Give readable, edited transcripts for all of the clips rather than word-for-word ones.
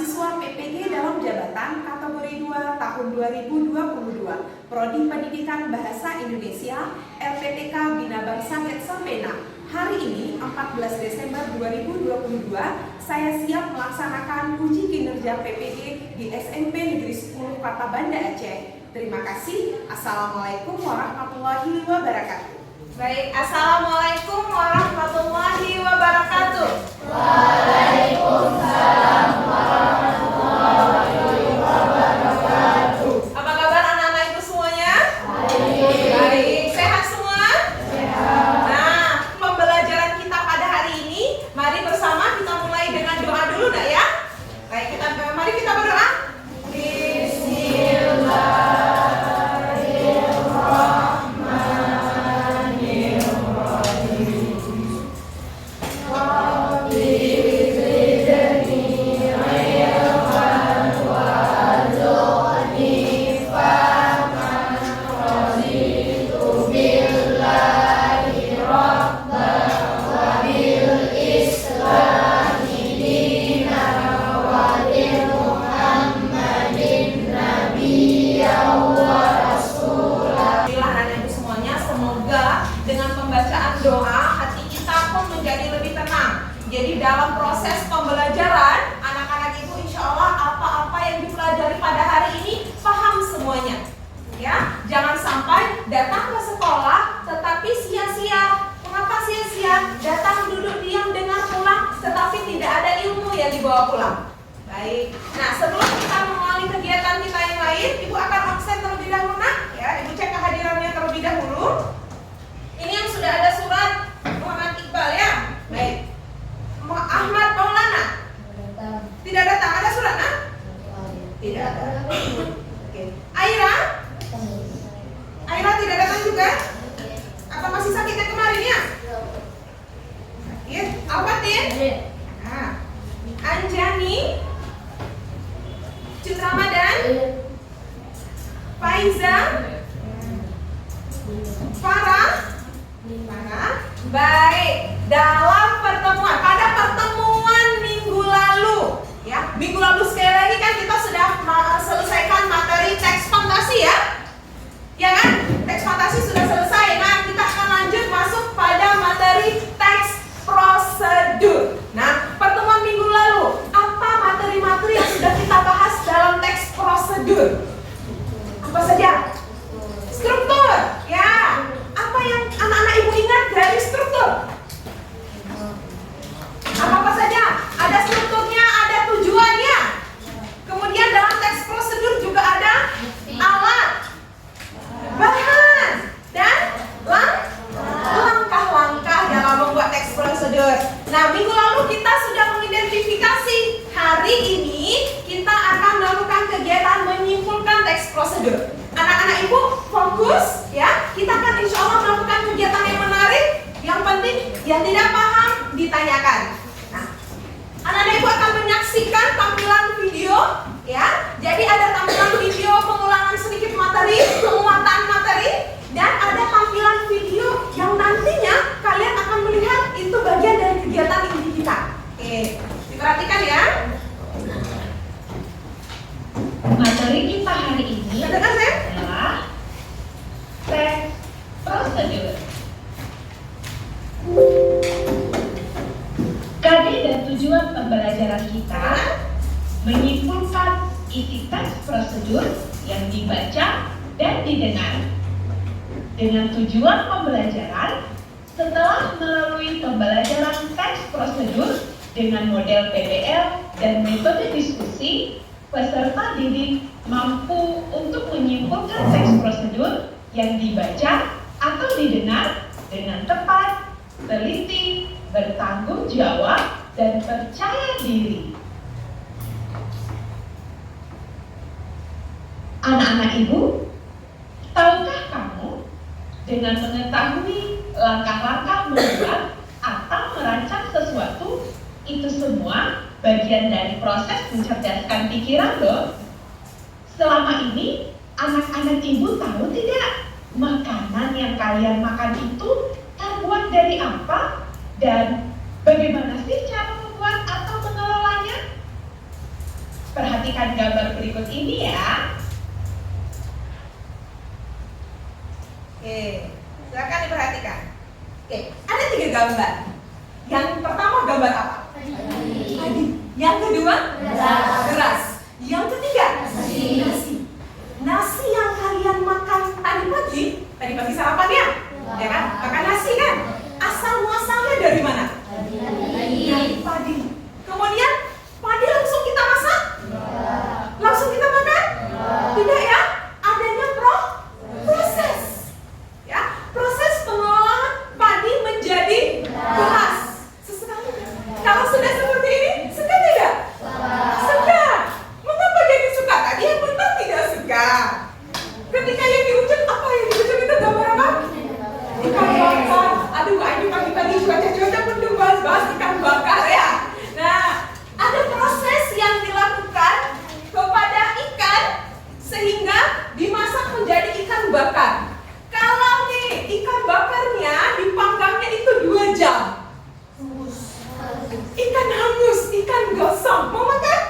mahasiswa PPG dalam jabatan kategori 2 tahun 2022, Prodi Pendidikan Bahasa Indonesia, LPTK Bina Bangsa Ketsamena. Hari ini, 14 Desember 2022, saya siap melaksanakan uji kinerja PPG di SMP Negeri 10 Kota Banda Aceh. Terima kasih. Assalamualaikum warahmatullahi wabarakatuh. Baik, Assalamualaikum warahmatullahi wabarakatuh. Waalaikumsalam warahmatullahi wabarakatuh. Apa kabar anak-anak ibu semuanya? Baik. Baik, sehat semua? Sehat. Nah, pembelajaran kita pada hari ini, mari bersama kita mulai dengan doa dulu nak ya. Baik, mari kita berdoa. Dengan pembacaan doa, hati kita pun menjadi lebih tenang. Jadi dalam proses pembelajaran, anak-anak ibu insya Allah apa-apa yang dipelajari pada hari ini paham semuanya. Ya, jangan sampai datang ke sekolah tetapi sia-sia. Kenapa sia-sia? Datang duduk diam dengar pulang, tetapi tidak ada ilmu yang dibawa pulang. Baik. Nah, sebelum kita mengawali kegiatan kita yang lain, ibu akan absen terlebih dahulu nak. Ya, ibu cek kehadirannya terlebih dahulu. Ini yang sudah ada surat Muhammad Iqbal ya. Baik. Ahmad Maulana. Tidak datang. Ada surat nak? Tidak ada. Oke. Aira? Aira tidak datang juga? Apa masih sakitnya kemarin ya? Sakit. Alfatin? Nah. Anjani? Cut Ramadan? Faiza? Farah? Baik, dalam pada pertemuan minggu lalu ya, minggu lalu sekali lagi kan kita sudah selesaikan materi teks fantasi ya kan, teks fantasi sudah selesai. Nah, kita akan lanjut masuk pada materi teks prosedur. Nah, pertemuan minggu lalu, apa materi-materi yang sudah kita bahas dalam teks prosedur? Apa saja? Struktur, ya. Apa yang anak-anak ibu ingat dari struktur? Apa saja? Ada strukturnya, ada tujuannya. Kemudian dalam teks prosedur juga ada alat, bahan, dan langkah-langkah dalam membuat teks prosedur. Nah, minggu lalu kita sudah mengidentifikasi. Hari ini kita akan melakukan kegiatan menyimpulkan teks prosedur. Anak-anak ibu fokus ya. Kita akan insya Allah melakukan kegiatan yang menarik. Yang penting yang tidak paham ditanyakan. Nah, anak-anak ibu akan menyaksikan tampilan video ya. Jadi ada tampilan video pengulangan sedikit materi, penguatan materi, dan ada tampilan video yang nantinya kalian akan melihat itu bagian dari kegiatan inti kita. Oke, diperhatikan ya. Materi kita hari ini Dengar saya? adalah teks prosedur. Tadi dan tujuan pembelajaran kita menyimpulkan isi teks prosedur yang dibaca dan didengar. Dengan tujuan pembelajaran, setelah melalui pembelajaran teks prosedur dengan model PBL dan metode diskusi, peserta didik mampu untuk menyimpulkan teks prosedur yang dibaca atau didengar dengan tepat, teliti, bertanggung jawab, dan percaya diri. Anak-anak ibu, tahukah kamu dengan mengetahui langkah-langkah membuat atau merancang sesuatu, itu semua bagian dari proses mencerdaskan pikiran loh. Selama ini, anak-anak ibu tahu tidak makanan yang kalian makan itu terbuat dari apa dan bagaimana sih cara membuat atau mengelolanya? Perhatikan gambar berikut ini ya. Oke, silakan diperhatikan. Oke, ada 3 gambar. Yang pertama gambar apa? Padi. Yang kedua? Beras. Yang ketiga? Nasi. Nasi yang kalian makan tadi pagi sarapan ya? Ya kan? Makan nasi kan? Asal muasalnya dari mana? Dari padi. Kemudian padi langsung kita masak? Langsung kita makan? Tidak ya? Adanya proses. Ya, proses pengolahan padi menjadi beras. Sesekali. Kalau sudah seperti ini, suka tidak? Suka. Mengapa jadi suka? Tadi yang benar tidak suka. Ketika yang di ujung apa yang di ujung itu gambar apa? Ikan bakar. Aduh, ini pagi-pagi cuaca mendung bahas ikan bakar ya. Nah, ada proses yang dilakukan kepada ikan sehingga dimasak menjadi ikan bakar. Kalau nih ikan bakarnya dipanggangnya itu 2 jam, ikan hangus, ikan gosong, mau makan?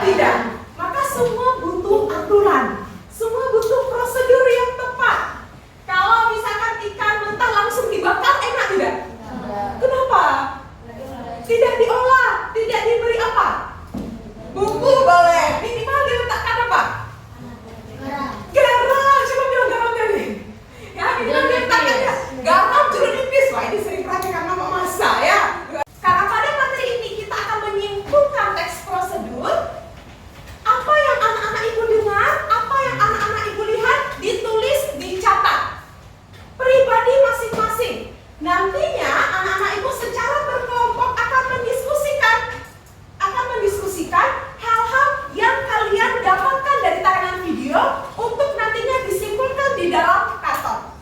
Tidak. Maka semua butuh aturan, semua butuh prosedur yang tepat. Kalau misalkan ikan mentah langsung dibakar, enak tidak? Kenapa? Tidak diolah, tidak diberi apa? Bumbu boleh, minimal diletakkan apa? Garam, siapa bilang garam tadi? Ya, minimal diletakkan ya. Garam jeruk nipis, wah ini sering perhatikan mama masak ya. Karena pada materi ini kita akan menyimpulkan teks prosedur. Apa yang anak-anak ibu dengar, apa yang anak-anak ibu lihat, ditulis, dicatat. Pribadi masing-masing. Nantinya anak-anak ibu secara berkelompok akan mendiskusikan hal-hal yang kalian dapatkan dari tayangan video untuk nantinya disimpulkan di dalam karton.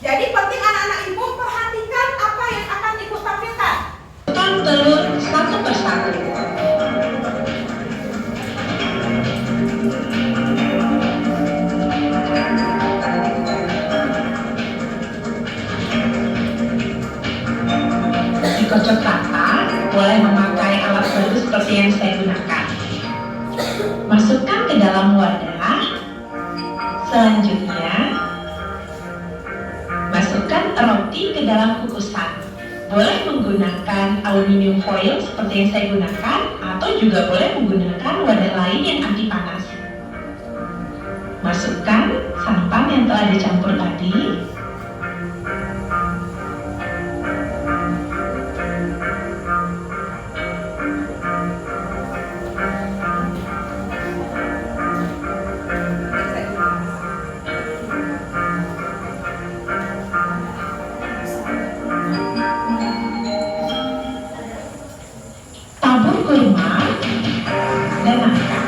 Jadi penting anak-anak ibu perhatikan apa yang akan ibu tampilkan. Potong telur satu persatu. Dikocok rata, boleh memakai alat baru seperti yang saya gunakan. Masukkan ke dalam wadah. Selanjutnya, masukkan roti ke dalam kukusan. Boleh menggunakan aluminium foil seperti yang saya gunakan, atau juga boleh menggunakan wadah lain yang anti panas. Masukkan santan yang telah dicampur tadi. Tabur kurma dan nangka.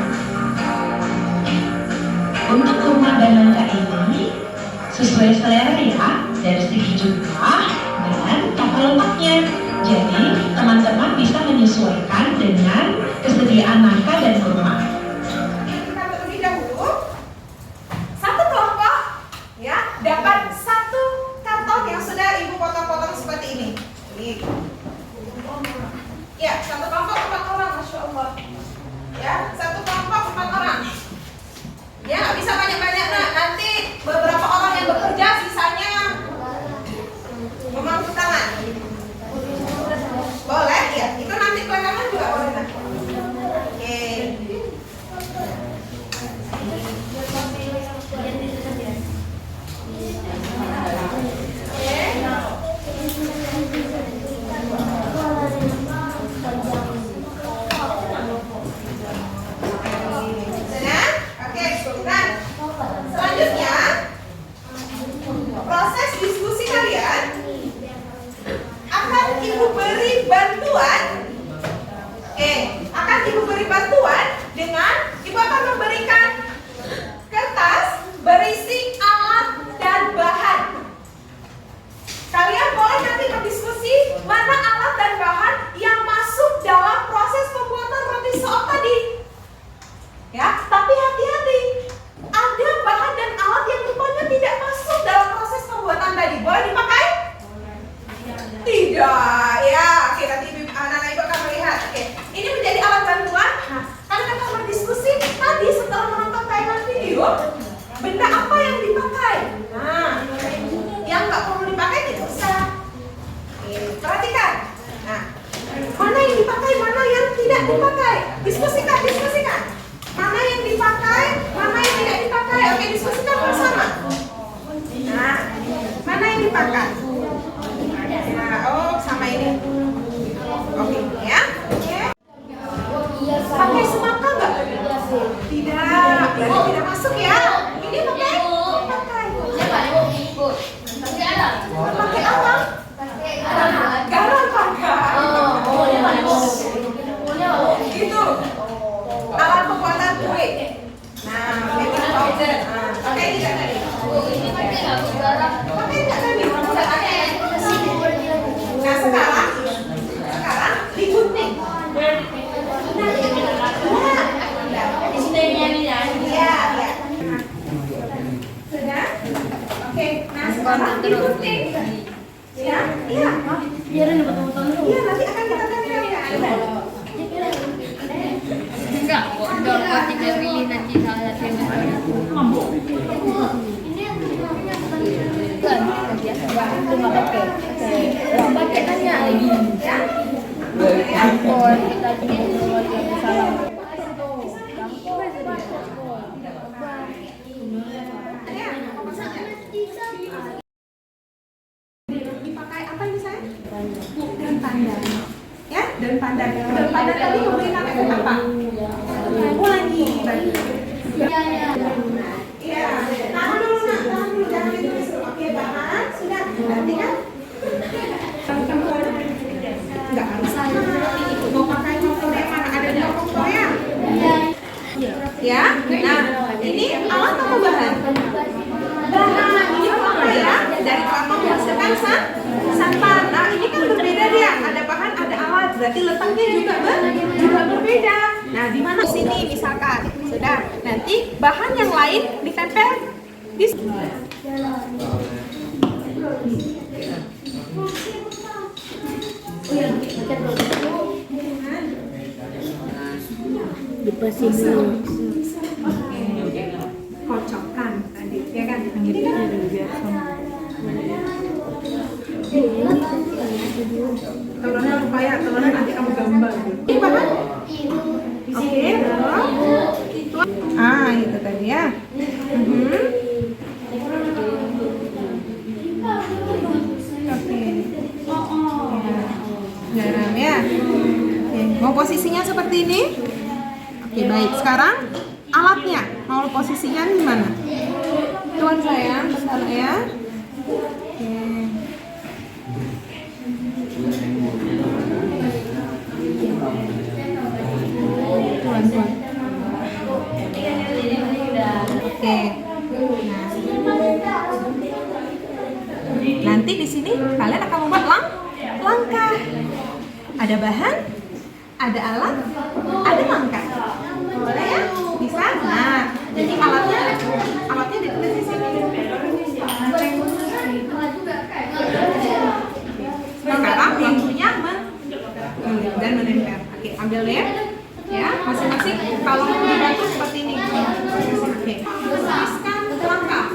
Untuk kurma dan nangka ini sesuai selera ya, dari segi jumlah dan tata letaknya. Jadi teman-teman bisa menyesuaikan dengan kesediaan nangka dan kurma. Kita terlebih dahulu, satu kelompok ya dapat 1 karton yang sudah ibu potong-potong seperti ini. Ya, 1 kelompok 4 orang, masya Allah. Ya, 1 kelompok 4 orang. Ya, nggak bisa banyak-banyak. Nah, nanti beberapa orang yang bekerja, sisanya memangku tangan. Boleh, ya. Itu nanti kelengaman juga boleh. Nah. Oke. Selanjutnya, proses diskusi kalian akan ibu beri bantuan. Akan ibu beri bantuan dengan ibu akan memberikan kertas berisi alat dan bahan. Kalian boleh nanti berdiskusi mana alat dan bahan yang masuk dalam proses pembuatan roti soop tadi. Ya, tapi hati-hati. Ada bahan dan alat yang rupanya tidak masuk dalam proses pembuatan tadi. Boleh dipakai? Tidak, ya. Oke, nanti anak-anak ibu akan melihat. Oke, ini menjadi alat bantuan. Nah, kalian akan dipakai? Diskusikan. Mana yang dipakai, mana yang tidak dipakai? Oke, diskusikan bersama. Nah, mana yang dipakai? Nah, oh sama ini. Oke, ya. Oke. Pakai semangka nggak? Tidak, berarti tidak masuk ya. Ini pakai? Pakai apa? Garam pakai. Gitu. Alat pembuatan kue. Nah, baking powder. Pakai tidak tadi? Pakai nggak tadi? Nah, sekarang digunting. Iya. Sudah? Oke, nah sekarang digunting. Ya, iya. Iya, nanti akan kita tempelkan. Enggak, kok tidak pilih nanti salah satu yang pakai tanya lagi. Oh, kita salah. Dipakai apa ini saya? Daun pandan. Ya, daun pandan. Daun pandan tadi memberikan efek apa? Wangi. Iya. Tahan dulu, jangan ditulis. Oke, bahan sudah. Nanti kan? Enggak harus sama. Mau pakai kompor yang mana? Ada dua kompor ya? Ya. Nah, ini alat atau bahan? Bahan. Ini apa ya? Dari kelapa menghasilkan santan. Nah, ini kan berbeda dia. Ada bahan, ada alat. Berarti letaknya juga berbeda. Nah, di mana sini misalkan sudah. Nanti bahan yang lain ditempel di sini. Dipasin dulu. Kocokkan tadi, ya kan? Ini kan telurnya lupa ya, telurnya nanti kamu gambar. Ini bahan? Oke, belum? Itu tadi ya. Oke. Garam ya. Oke, mau posisinya seperti ini? Oke, baik. Sekarang alatnya, mau posisinya di mana? Tuan sayang, bentar ya. Oke. Tuan. Oke. Nanti di sini kalian akan membuat langkah. Ada bahan, ada alat, ada langkah. Boleh ya? Bisa? Nah, jadi alatnya ditulis di sini. Sekarang waktunya dan menempel. Oke, ambil ya. Ya, masing-masing kalau mau dibantu seperti ini. Oke. Tuliskan langkah.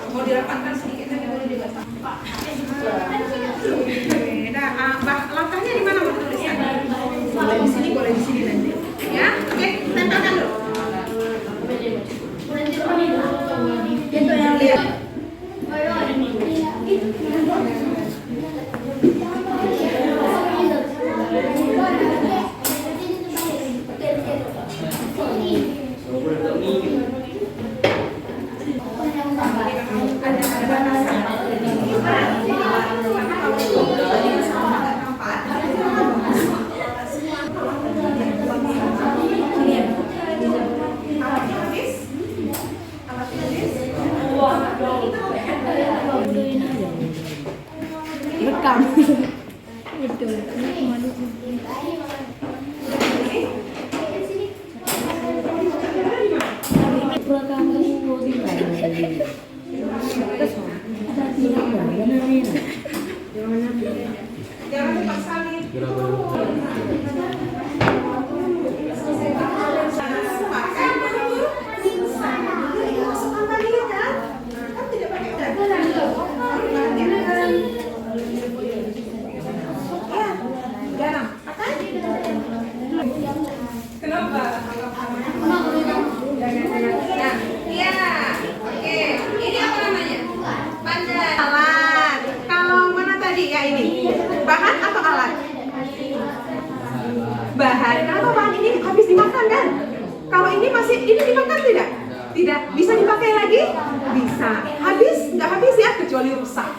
Mau dirapatkan sedikit tapi boleh juga. Langkahnya di mana mau tuliskan? Boleh di sini, boleh di sini nanti. Ya, oke, tempelkan dulu. Lihat. Rekam. Betul. Jangan cepat salin. Masukkan tadi kan? Kan tidak pakai bahan atau alat? Bahan. Kalau bahan ini habis dimakan kan? Kalau ini masih dimakan tidak? Tidak. Bisa dipakai lagi? Bisa. Habis? Nggak habis ya, kecuali rusak.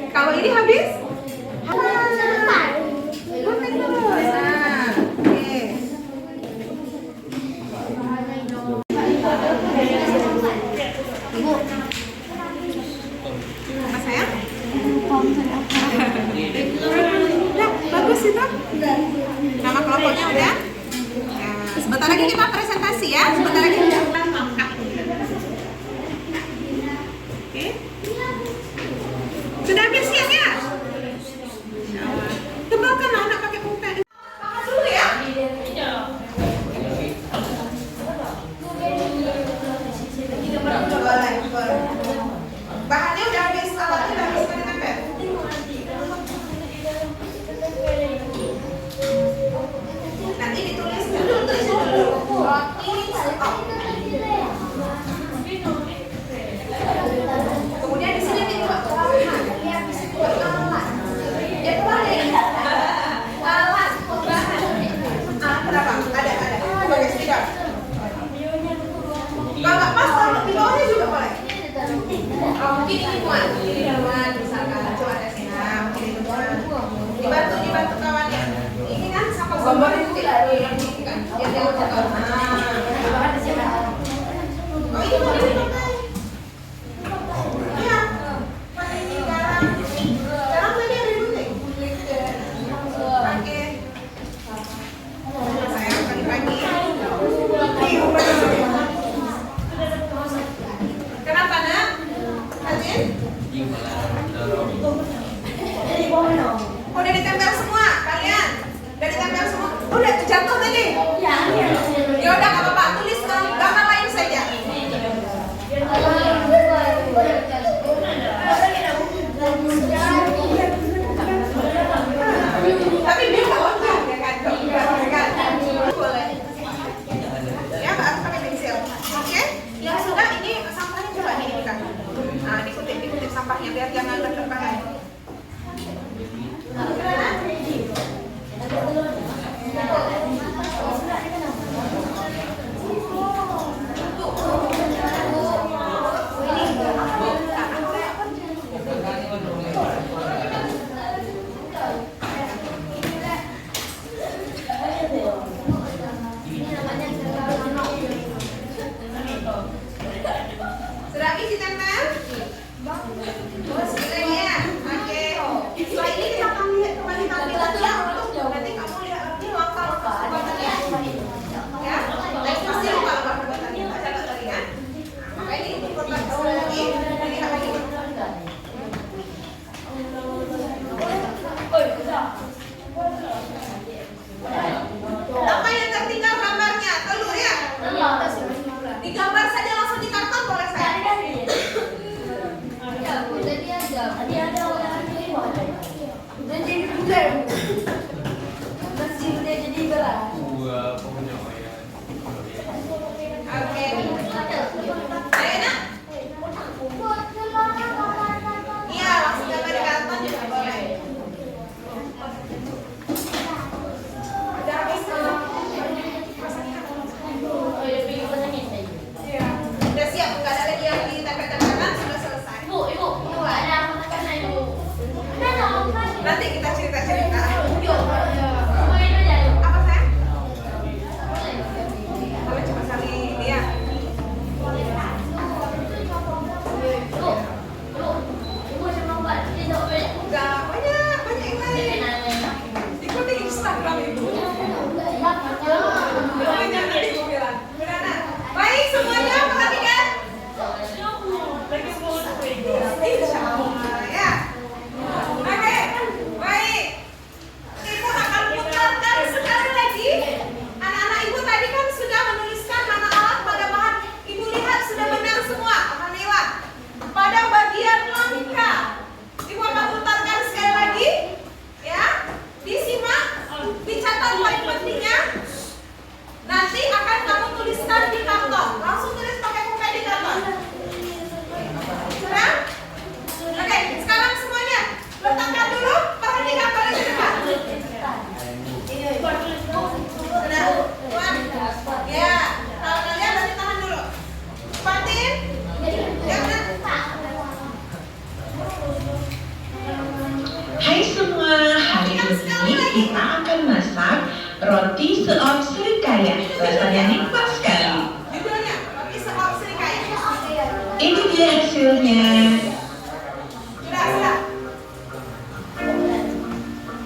Kalau ini habis? Gunting terus. Nah, oke. Mas sayang? Nah, bagus itu. Nama kelompoknya udah? Nah, sebentar lagi kita presentasi ya. Sebentar lagi kita angkat. Oke. Sudah habis siap ya? Tebalkan anak pakai pulpen. Tahan dulu ya. Boleh. Bahannya udah habis, alatnya udah habis, kan ditempel. Nanti ditulis dulu. Roti stop. Kemudian di sini dibuat bahan. Alat. Ya boleh. Alat. Bahan. Berapa? Ada. Coba guys, tidak. Kalau nggak pas, taruh di bawahnya juga boleh. Oh, mungkin ini muat. Misalkan. Coba tes. Nah, mungkin itu muat. Dibantu kawannya. Ini kan sampah gambar itu tidak ada yang kan. Dia jatuh. Oh, ini mau dipakai. Iya. Pakai ini garam. Garam tadi ada gunting. Pakai. Sayang pagi-pagi. Kenapa nak? Hajin? Udah ditempel semua kalian? Udah ditempel semua? Udah jatuh tadi? Ya udah nggak apa-apa, tulis gambar lain saja. Tapi dia nggak loncat ya kan? Boleh. Ya harus pakai pensil. Oke? Yang sudah ini sampahnya coba nih kan. Nah, dikutip sampahnya biar jangan tertekan. Sudah isi tempel? Roti seop serikaya, rasanya nikmat sekali. Judulnya roti seop serikaya. Ini dia hasilnya. Sudah.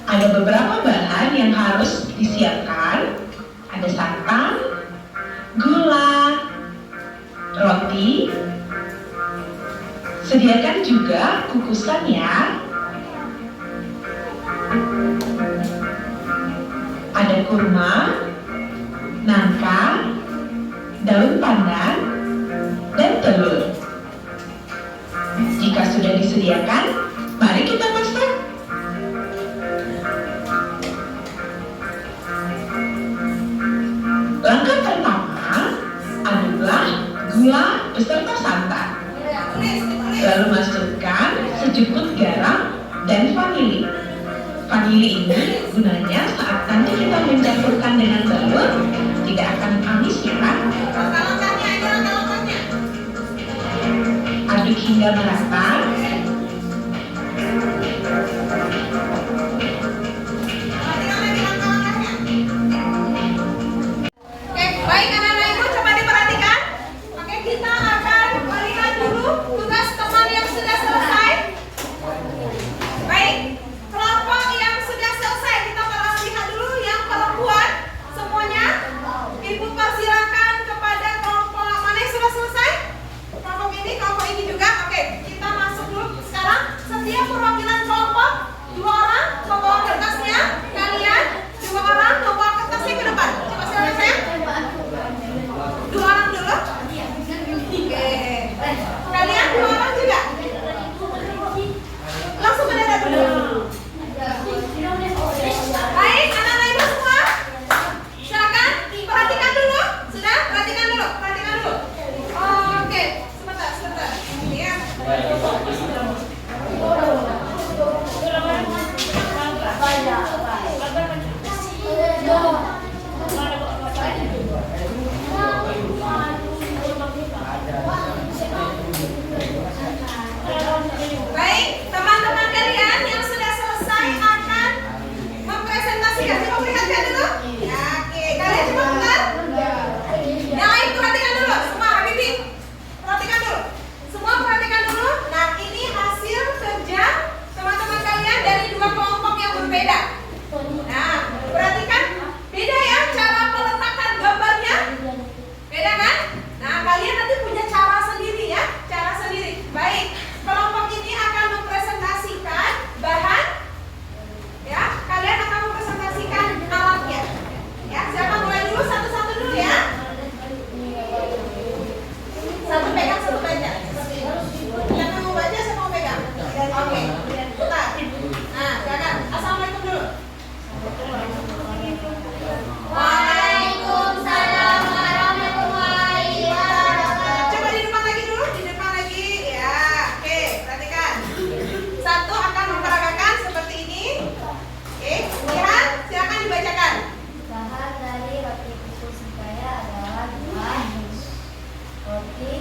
Ada beberapa bahan yang harus disiapkan. Ada santan, gula, roti. Sediakan juga kukusan ya. Ada kurma, nangka, daun pandan, dan telur. Jika sudah disediakan, mari kita masak. Langkah pertama, aduklah gula beserta santan. Lalu masukkan secukupnya garam dan vanili. Vanili ini gunanya saat nanti kita mencampurkan dengan telur tidak akan amis ya. Langkah-langkahnya aja, langkah-langkahnya. Aduk hingga merata. Oke, baik anak-anak ibu, coba diperhatikan. Oke, kita akan melihat dulu tugas teman yang sudah selesai. Baik, kelompok yang sudah selesai kita akan lihat dulu yang perempuan semuanya. Ibu persilakan kepada kelompok mana yang sudah selesai? Kelompok ini juga. Oke, kita masuk dulu sekarang. Setiap perwakilan kelompok 2 orang membawa kertasnya. Kalian 2 orang membawa kertasnya ke depan. Coba silakan saya. 2 orang dulu. Oke. Kalian 2 orang juga. Langsung mendadak dulu. Baik, anak-anak ibu semua. Silakan perhatikan dulu. Sudah? Perhatikan dulu. Perhatikan dulu. Oke, sebentar. Ini ya. Baik, teman-teman kalian yang sudah selesai akan mempresentasikan. Coba perhatikan dulu. Ya, oke. Kalian coba bentar. Yang lain perhatikan dulu. Semua, Habibie. Perhatikan dulu. Semua perhatikan dulu. Nah, ini hasil kerja teman-teman kalian dari 2 kelompok yang berbeda. Nah, perhatikan. Beda ya cara peletakan gambarnya. Beda kan? Nah, kalian nanti punya cara sendiri ya. Cara sendiri. Baik, kelompok ini akan mempresentasikan bahan. Ya, kalian akan mempresentasikan alatnya. Ya, silakan mulai dulu satu-satu dulu ya. Satu pegang, satu baca. Yang mau baca, saya mau pegang. Oke. Bentar. Nah, silakan. Assalamualaikum dulu. Waalaikumsalam warahmatullahi wabarakatuh. Coba di depan lagi dulu, di depan lagi. Ya, oke, perhatikan. Satu akan memperagakan seperti ini. Oke, lihat, silakan dibacakan. Bahan dari roti kukus serikaya adalah buah, roti,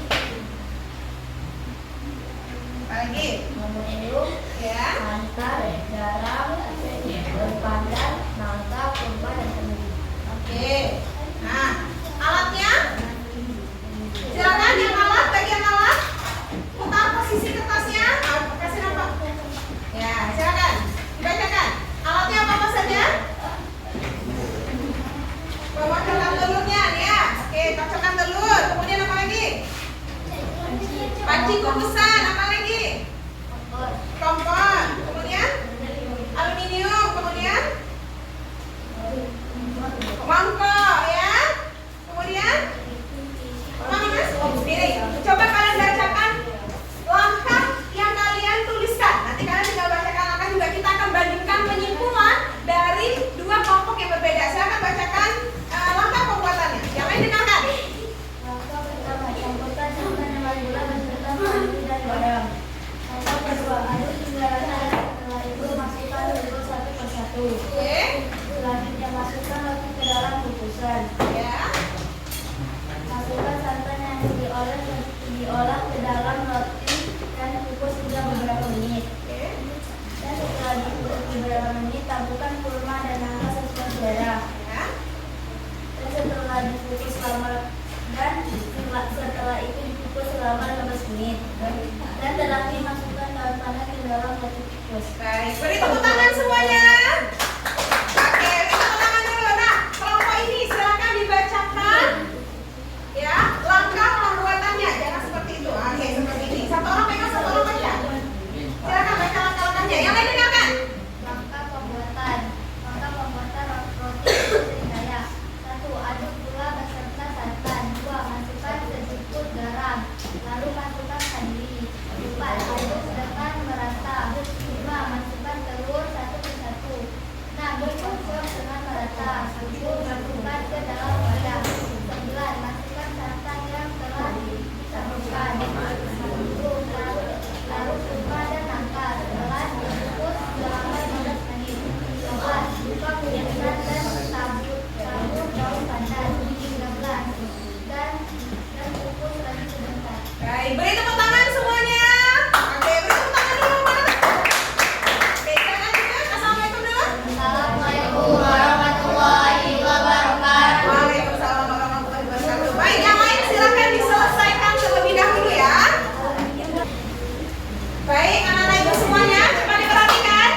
Apa lagi? bumbu, Ya. santan, garam, daun pandan, nangka, kurma, dan telur. Oke. Nah, alatnya? Silakan yang alat, bagian alat. Putar posisi kertasnya. Kasih nampak. Ya, silakan. Dibacakan. Alatnya apa saja? Bawa coklat telurnya, ya. Oke, cocokkan telur. Kemudian apa lagi? Panci kukusan. Apa lagi? Kompor. Kemudian aluminium. Kemudian mangkok, ya. Kemudian mana mas? Piring. Coba kalian bacakan langkah yang kalian tuliskan. Nanti kalian tinggal bacakan langkah juga. Kita akan bandingkan penyimpulan dari 2 kelompok yang berbeda. Silakan bacakan langkah pembuatannya. Yang lain dengarkan. Langkah pertama, campurkan santan dengan gula beserta vanili dan garam. Langkah kedua, aduk hingga rata. Setelah itu masukkan bubuk satu persatu. Oke. Selanjutnya masukkan roti ke dalam kukusan. Ya. Masukkan santan yang diolah ke dalam roti dan kukus hingga beberapa menit. Oke. Dan setelah dikukus beberapa menit, taburkan kurma dan nangka sesuai selera. Ya. dikukus selama setelah itu dikukus selama 15 menit dan terakhir masukkan daun pandan ke dalam batu tikus. Baik, beri tepuk tangan semuanya. Oke, beri tepuk tangan dulu. Nah, kelompok ini silakan dibacakan ya langkah pembuatannya. Jangan seperti itu. Oke, seperti ini. Satu orang pegang, satu orang baca. Silakan baca langkah-langkahnya. Yang lain dengarkan. Langkah pembuatan roti serikaya. 1. Aduk gula beserta santan. 2. Masukkan secukur garam. Lalu masukkan vanili. 4. Aduk dengan merata. 5. Masukkan telur satu persatu. 6. Tumbuk dengan merata. 10. Masukkan ke dalam wadah. 9. Masukkan santan yang telah disatukan. 10. Larut gula dan nangka. Setelah dikukus selama 15 menit. 12. Buka kunyit dan tabur daun pandan. 13. Dan kukus lagi sebentar. Baik, beri tepuk tangan semuanya. Oke, beri tepuk tangan dulu. Oke, silakan juga. Assalamualaikum dulu. Assalamualaikum warahmatullahi wabarakatuh. Waalaikumsalam warahmatullahi wabarakatuh. Baik, yang lain silakan diselesaikan terlebih dahulu ya. Baik, anak-anak ibu semuanya, coba diperhatikan.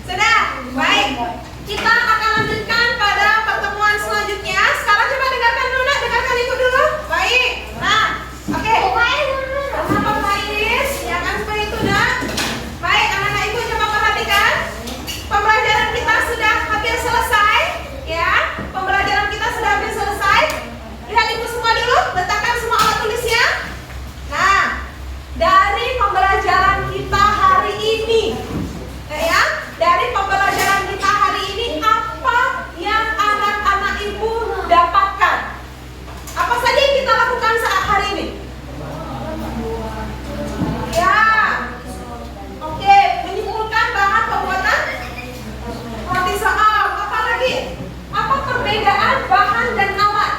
Sudah, baik. Kita akan lanjutkan pada pertemuan selanjutnya. Sekarang coba dengarkan dulu, Nak. Dengarkan ibu dulu. Baik. Nah, oke. Kenapa Pak Iris? Ya kan seperti itu, Nak. Baik, anak-anak ibu coba perhatikan. Pembelajaran kita sudah hampir selesai, ya. Pembelajaran kita sudah hampir selesai. Lihat ibu semua dulu, letakkan semua alat tulisnya. Nah, dari pembelajaran kita hari ini, ya, dari pembelajaran kita hari ini apa yang anak-anak ibu dapatkan? Apa saja yang kita lakukan saat hari ini? Ya, oke, menyimpulkan bahan pembuatan roti soal. Apa lagi? Apa perbedaan bahan dan alat?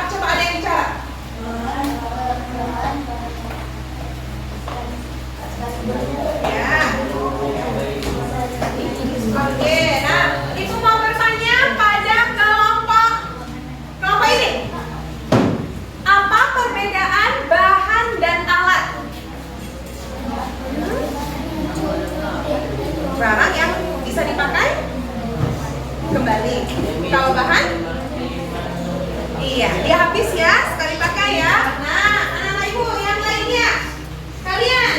Coba ada yang bicara. Ya. Oke, nah, itu mau bertanya pada kelompok ini. Apa perbedaan bahan dan alat? Barang yang bisa dipakai kembali. Kalau bahan, iya, dia habis ya, sekali pakai ya. Nah, anak-anak ibu yang lainnya, kalian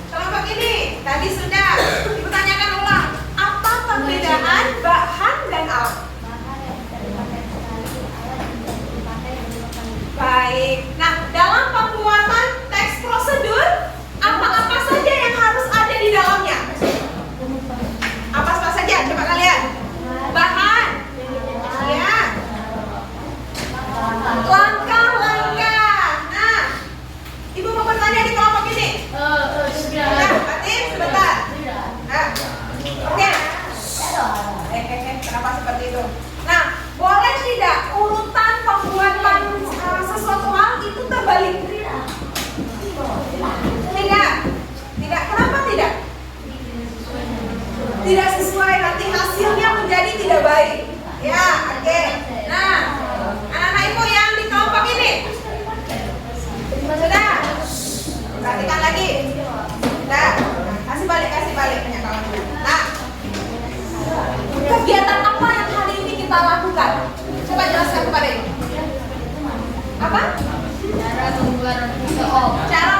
kelompok ini tadi sudah ibu tanyakan ulang. Apa perbedaan bahan dan alat? Bahan yang bisa dipakai sekali, alat yang bisa dipakai beberapa kali. Baik. Nah, dalam pembuatan teks prosedur, apa-apa saja yang harus ada di dalamnya? Apa saja? Coba kalian. Bahan. Ya. Langkah-langkah. Nah, ibu mau bertanya di kelompok ini. Nah, Fatim, sebentar. Nah, oke. Kenapa seperti itu? Nah, boleh tidak urutan pembuatan sesuatu hal itu terbalik? Tidak. Tidak. Kenapa tidak? Tidak sesuai, nanti hasilnya menjadi tidak baik. Ya, oke. Nah, anak-anak ibu yang di kelompok ini sudah. Perhatikan lagi. Sudah. Kasih balik penyakalannya. Nah, kegiatan apa yang hari ini kita lakukan? Coba jelaskan kepada ibu. Apa? Cara membuat roti soal. Cara